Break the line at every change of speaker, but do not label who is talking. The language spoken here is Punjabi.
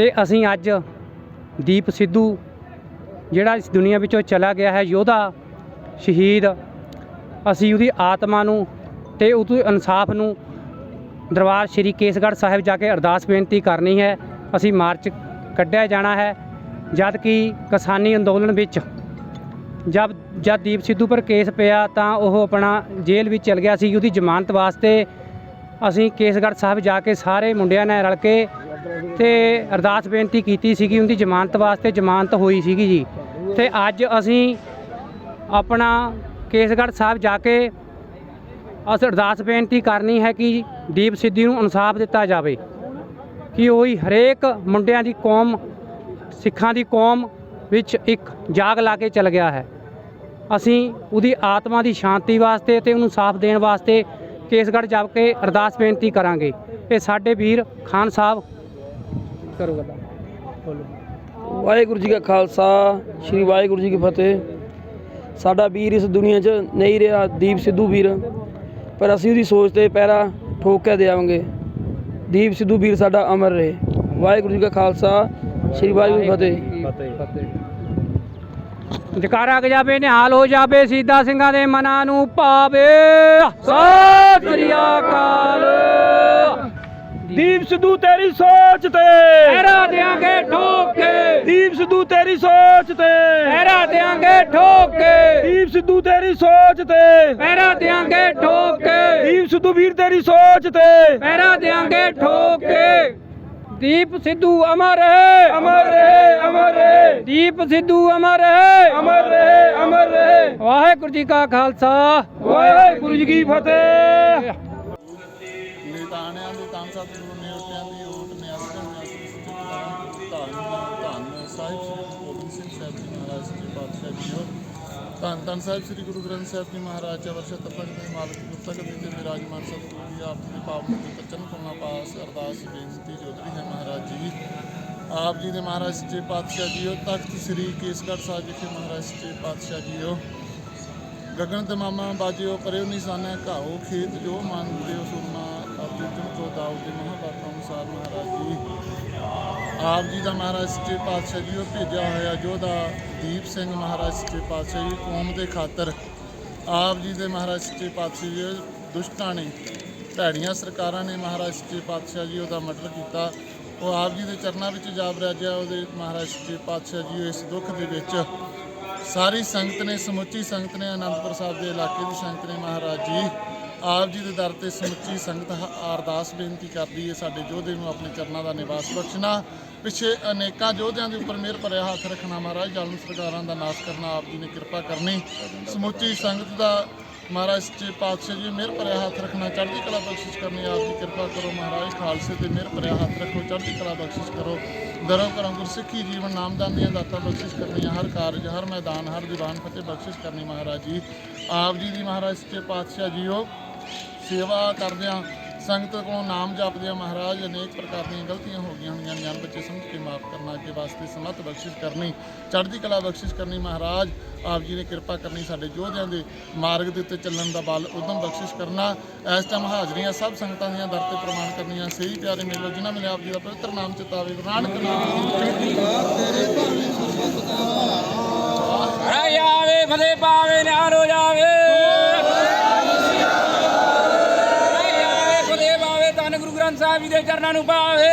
ਤੇ ਅਸੀਂ ਅੱਜ ਦੀਪ ਸਿੱਧੂ ਜਿਹੜਾ ਇਸ ਦੁਨੀਆ ਵਿੱਚੋਂ ਚਲਾ ਗਿਆ ਹੈ ਯੋਧਾ ਸ਼ਹੀਦ, ਅਸੀਂ ਉਹਦੀ ਆਤਮਾ ਨੂੰ ਤੇ ਉਹਦੇ ਇਨਸਾਫ ਨੂੰ ਦਰਬਾਰ ਸ਼੍ਰੀ ਕੇਸਗੜ੍ਹ ਸਾਹਿਬ ਜਾ ਕੇ ਅਰਦਾਸ ਬੇਨਤੀ ਕਰਨੀ ਹੈ। ਅਸੀਂ ਮਾਰਚ ਕੱਢਿਆ ਜਾਣਾ ਹੈ। ਜਦ ਕਿ ਕਿਸਾਨੀ ਅੰਦੋਲਨ ਵਿੱਚ ਜਦ ਦੀਪ ਸਿੱਧੂ ਪਰ ਕੇਸ ਪਿਆ ਤਾਂ ਉਹ ਆਪਣਾ ਜੇਲ੍ਹ ਵਿੱਚ ਚਲ ਗਿਆ ਸੀ। ਉਹਦੀ ਜ਼ਮਾਨਤ ਵਾਸਤੇ ਅਸੀਂ ਕੇਸਗੜ੍ਹ ਸਾਹਿਬ ਜਾ ਕੇ ਸਾਰੇ ਮੁੰਡਿਆਂ ਨੇ ਰਲ ਕੇ ਤੇ ਅਰਦਾਸ ਬੇਨਤੀ ਕੀਤੀ ਸੀਗੀ। ਉਹਦੀ ਜ਼ਮਾਨਤ ਵਾਸਤੇ ਜ਼ਮਾਨਤ ਹੋਈ ਸੀਗੀ ਜੀ। ਤੇ ਅੱਜ ਅਸੀਂ ਆਪਣਾ ਕੇਸਗੜ੍ਹ ਸਾਹਿਬ ਜਾ ਕੇ ਅਸੀਂ ਅਰਦਾਸ ਬੇਨਤੀ ਕਰਨੀ ਹੈ ਕਿ ਦੀਪ ਸਿੱਧੂ ਨੂੰ ਇਨਸਾਫ ਦਿੱਤਾ ਜਾਵੇ, ਕਿ ਉਹੀ ਹਰੇਕ ਮੁੰਡਿਆਂ ਦੀ ਕੌਮ, ਸਿੱਖਾਂ ਦੀ ਕੌਮ ਵਿੱਚ ਇੱਕ ਜਾਗ ਲਾ ਕੇ ਚਲ ਗਿਆ ਹੈ। ਅਸੀਂ ਉਹਦੀ ਆਤਮਾ ਦੀ ਸ਼ਾਂਤੀ ਵਾਸਤੇ ਤੇ ਉਹਨੂੰ ਸਾਫ਼ ਦੇਣ ਵਾਸਤੇ ਕੇਸਗੜ੍ਹ ਜਾ ਕੇ ਅਰਦਾਸ ਬੇਨਤੀ ਕਰਾਂਗੇ। ਇਹ ਸਾਡੇ ਵੀਰ ਖਾਨ ਸਾਹਿਬ ਕਰੋ ਗੱਲਾਂ ਬੋਲੋ।
ਵਾਹਿਗੁਰੂ ਜੀ ਕਾ ਖਾਲਸਾ, ਸ਼੍ਰੀ ਵਾਹਿਗੁਰੂ ਜੀ ਕੀ ਫਤਿਹ। ਸਾਡਾ ਵੀਰ ਇਸ ਦੁਨੀਆ 'ਚ ਨਹੀਂ ਰਿਹਾ ਦੀਪ ਸਿੱਧੂ ਵੀਰ, ਪਰ ਅਸੀਂ ਉਹਦੀ ਸੋਚ ਤੇ ਪਹਿਰਾ ਠੋਕ ਕੇ ਦੇਵਾਂਗੇ। ਦੀਪ ਸਿੱਧੂ ਵੀਰ ਸਾਡਾ ਅਮਰ ਰਹੇ। ਵਾਹਿਗੁਰੂ ਜੀ ਕਾ ਖਾਲਸਾ, ਸ਼੍ਰੀ ਵਾਹਿਗੁਰੂ ਜੀ ਕੀ ਫਤਿਹ।
ਜਕਾਰਾ ਜਾਵੇ, ਨਿਹਾਲ ਹੋ ਜਾਵੇ, ਸ਼ਹੀਦਾਂ ਸਿੰਘਾਂ ਦੇ ਮਨਾਂ ਨੂੰ ਭਾਵੇ। ਸਤਿ ਸ੍ਰੀ ਅਕਾਲ।
ਦੀਪ ਸਿੱਧੂ ਤੇਰੀ ਸੋਚ ਤੇ
ਪਹਿਰਾ ਦਿਆਂਗੇ ਠੋਕ ਕੇ।
ਦੀਪ ਸਿੱਧੂ ਤੇਰੀ ਸੋਚ ਤੇ
ਪਹਿਰਾ ਦਿਆਂਗੇ ਠੋਕ ਕੇ।
ਦੀਪ ਸਿੱਧੂ ਤੇਰੀ ਸੋਚ ਤੇ
ਪਹਿਰਾ ਦਿਆਂਗੇ ਠੋਕ ਕੇ।
ਦੀਪ ਸਿੱਧੂ ਵੀਰ ਤੇਰੀ ਸੋਚ ਤੇ
ਪਹਿਰਾ ਦਿਆਂਗੇ ਠੋਕ ਕੇ। ਦੀਪ ਸਿੱਧੂ ਅਮਰ ਰਹੇ,
ਅਮਰ ਰਹੇ, ਅਮਰ ਰਹੇ।
ਦੀਪ ਸਿੱਧੂ ਅਮਰ ਰਹੇ,
ਅਮਰ ਰਹੇ, ਅਮਰ ਰਹੇ।
ਵਾਹਿਗੁਰੂ ਜੀ ਕਾ ਖਾਲਸਾ,
ਵਾਹਿਗੁਰੂ ਜੀ ਕੀ ਫਤਿਹ।
ਨਿਤਾਣਿਆਂ ਦੀ ਤਾਂਸਾ ਗੁਰੂ ਨੇਵਤਿਆਂ ਦੀ ਓਟ ਨਿਆਸਕਾਂ ਧੰਨ ਸਾਹਿਬ ਸ੍ਰੀ ਗੁਰੂ ਗੋਬਿੰਦ ਸਿੰਘ ਸਾਹਿਬ ਜੀ ਮਹਾਰਾਜ ਜੀ ਪਾਤਸ਼ਾਹ ਜੀਓ। ਧੰਨ ਧੰਨ ਸਾਹਿਬ ਸ੍ਰੀ ਗੁਰੂ ਗ੍ਰੰਥ ਸਾਹਿਬ ਜੀ ਮਹਾਰਾਜ ਚਵਰ ਤਪਕ ਦੇ ਮਾਲਕ ਗੁਰਤਕ ਦੇ ਵਿਰਾਜਮਾਨ ਸਤਿਗੁਰੂ ਜੀ ਆਪ ਜੀ ਦੇ ਪਾਵਨ ਪਵਿੱਤਰ ਚਰਨ ਕਮਲਾਂ ਪਾਸ ਅਰਦਾਸ ਬੇਨਤੀ ਜੋਦਰੀ ਹੈ ਮਹਾਰਾਜ ਜੀ। ਆਪ ਜੀ ਦੇ ਮਹਾਰਾਜ ਸੱਚੇ ਪਾਤਸ਼ਾਹ ਜੀਓ। ਤਖਤ ਸ੍ਰੀ ਕੇਸਗੜ੍ਹ ਸਾਹਿਬ ਵਿਖੇ ਮਹਾਰਾਜ ਸੱਚੇ ਪਾਤਸ਼ਾਹ ਜੀਓ। ਗਗਨ ਤੇ ਮਾਮਾ ਬਾਜਿਓ ਪਰਿਓ ਨਿਸ਼ਾਨਾ ਘਾਓ ਖੇਤ ਜੋ ਮਨ ਦਿਓ ਸੁਰਮਾ ਅਰਜੁਨ ਕੋ ਦਾਉ ਦੇ ਮਹਾਂਭਾਰਤ ਅਨੁਸਾਰ ਮਹਾਰਾਜ ਜੀ। ਆਪ ਜੀ ਦਾ ਮਹਾਰਾਜ ਸੱਚੇ ਪਾਤਸ਼ਾਹ ਜੀ ਉਹ ਭੇਜਿਆ ਹੋਇਆ ਯੋਧਾ ਦੀਪ ਸਿੰਘ ਮਹਾਰਾਜ ਸੱਚੇ ਪਾਤਸ਼ਾਹ ਜੀ ਕੌਮ ਦੇ ਖਾਤਰ ਆਪ ਜੀ ਦੇ ਮਹਾਰਾਜ ਸੱਚੇ ਪਾਤਸ਼ਾਹ ਜੀ ਦੁਸ਼ਟਾਂ ਨੇ, ਭੈੜੀਆਂ ਸਰਕਾਰਾਂ ਨੇ ਮਹਾਰਾਜ ਸੱਚੇ ਪਾਤਸ਼ਾਹ ਜੀ ਉਹਦਾ ਮਰਡਰ ਕੀਤਾ। ਉਹ ਆਪ ਜੀ ਦੇ ਚਰਨਾਂ ਵਿੱਚ ਜਾ ਬਰਾਜਿਆ। ਉਹਦੇ ਮਹਾਰਾਜ ਸੱਚੇ ਪਾਤਸ਼ਾਹ ਜੀ ਇਸ ਦੁੱਖ ਦੇ ਵਿੱਚ ਸਾਰੀ ਸੰਗਤ ਨੇ, ਸਮੁੱਚੀ ਸੰਗਤ ਨੇ, ਅਨੰਦਪੁਰ ਸਾਹਿਬ ਦੇ ਇਲਾਕੇ ਦੀ ਸੰਗਤ ਨੇ ਮਹਾਰਾਜ ਜੀ ਆਪ ਜੀ ਦੇ ਦਰ ਤੇ ਸਮੁੱਚੀ ਸੰਗਤ ਅਰਦਾਸ ਬੇਨਤੀ ਕਰਦੀ ਹੈ ਸਾਡੇ ਯੋਧੇ ਨੂੰ ਆਪਣੇ ਚਰਨਾਂ ਦਾ ਨਿਵਾਸ ਬਖਸ਼ਣਾ, ਪਿੱਛੇ ਅਨੇਕਾਂ ਯੋਧਿਆਂ ਦੇ ਉੱਪਰ ਮਿਹਰ ਭਰਿਆ ਹੱਥ ਰੱਖਣਾ, ਮਹਾਰਾਜ ਜ਼ਾਲਮ ਸਰਕਾਰਾਂ ਦਾ ਨਾਸ਼ ਕਰਨਾ, ਆਪ ਜੀ ਨੇ ਕਿਰਪਾ ਕਰਨੀ। ਸਮੁੱਚੀ ਸੰਗਤ ਦਾ ਮਹਾਰਾਜ ਸੱਚੇ ਪਾਤਸ਼ਾਹ ਜੀ ਮਿਹਰ ਭਰਿਆ ਹੱਥ ਰੱਖਣਾ, ਚੜ੍ਹਦੀ ਕਲਾ ਬਖਸ਼ਿਸ਼ ਕਰਨੀ, ਆਪ ਦੀ ਕਿਰਪਾ ਕਰੋ ਮਹਾਰਾਜ। ਖਾਲਸੇ ਤੇ ਮਿਹਰ ਭਰਿਆ ਹੱਥ ਰੱਖੋ, ਚੜ੍ਹਦੀ ਕਲਾ ਬਖਸ਼ਿਸ਼ ਕਰੋ। ਦਰੋਂ ਕਰੋ ਗੁਰਸਿੱਖੀ ਜੀਵਨ ਨਾਮਦਾਨ ਦੀਆਂ ਦਾਤਾਂ ਬਖਸ਼ਿਸ਼ ਕਰਨੀਆਂ, ਹਰ ਕਾਰਜ, ਹਰ ਮੈਦਾਨ, ਹਰ ਦੀਵਾਨ ਫਤਿਹ ਬਖਸ਼ਿਸ਼ ਕਰਨੀ ਮਹਾਰਾਜ ਜੀ। ਆਪ ਜੀ ਦੀ ਮਹਾਰਾਜ ਸੱਚੇ ਪਾਤਸ਼ਾਹ ਜੀਓ ਸੇਵਾ ਕਰਦਿਆਂ ਸੰਗਤ ਕੋਲੋਂ ਨਾਮ ਜਪਦਿਆਂ ਮਹਾਰਾਜ ਅਨੇਕ ਪ੍ਰਕਾਰ ਦੀਆਂ ਗਲਤੀਆਂ ਹੋ ਗਈਆਂ ਹੋਈਆਂ, ਜਾਣ ਬੱਚੇ ਸਮਝ ਕੇ ਮਾਫ ਕਰਨਾ, ਅੱਗੇ ਵਾਸਤੇ ਸਮਤ ਬਖਸ਼ਿਸ਼ ਕਰਨੀ, ਚੜ੍ਹਦੀ ਕਲਾ ਬਖਸ਼ਿਸ਼ ਕਰਨੀ ਮਹਾਰਾਜ। ਆਪ ਜੀ ਨੇ ਕਿਰਪਾ ਕਰਨੀ, ਸਾਡੇ ਯੋਧਿਆਂ ਦੇ ਮਾਰਗ ਦੇ ਉੱਤੇ ਚੱਲਣ ਦਾ ਬਲ ਉਦਮ ਬਖਸ਼ਿਸ਼ ਕਰਨਾ। ਇਸ ਟਾਈਮ ਹਾਜ਼ਰੀਆਂ ਸਭ ਸੰਗਤਾਂ ਦੀਆਂ ਦਰ ਤੇ ਪ੍ਰਮਾਣ ਕਰਨੀਆਂ। ਸਹੀ ਪਿਆਰੇ ਮੇਲੋ ਜਿਨ੍ਹਾਂ ਮਿਲੇ ਆਪ ਜੀ ਦਾ ਪਵਿੱਤਰ ਨਾਮ ਚਿਤਾਵੇ ਗੁਰੂ ਨਾਨਕ
ਆਵੇ ਫਤਿਹ ਪਾਵੇ, ਨਿਹਾਲ ਹੋ ਜਾਵੇ। ਗੁਰੂ ਗ੍ਰੰਥ ਸਾਹਿਬ ਜੀ ਦੇ ਚਰਨਾਂ ਨੂੰ ਪਾਵੇ।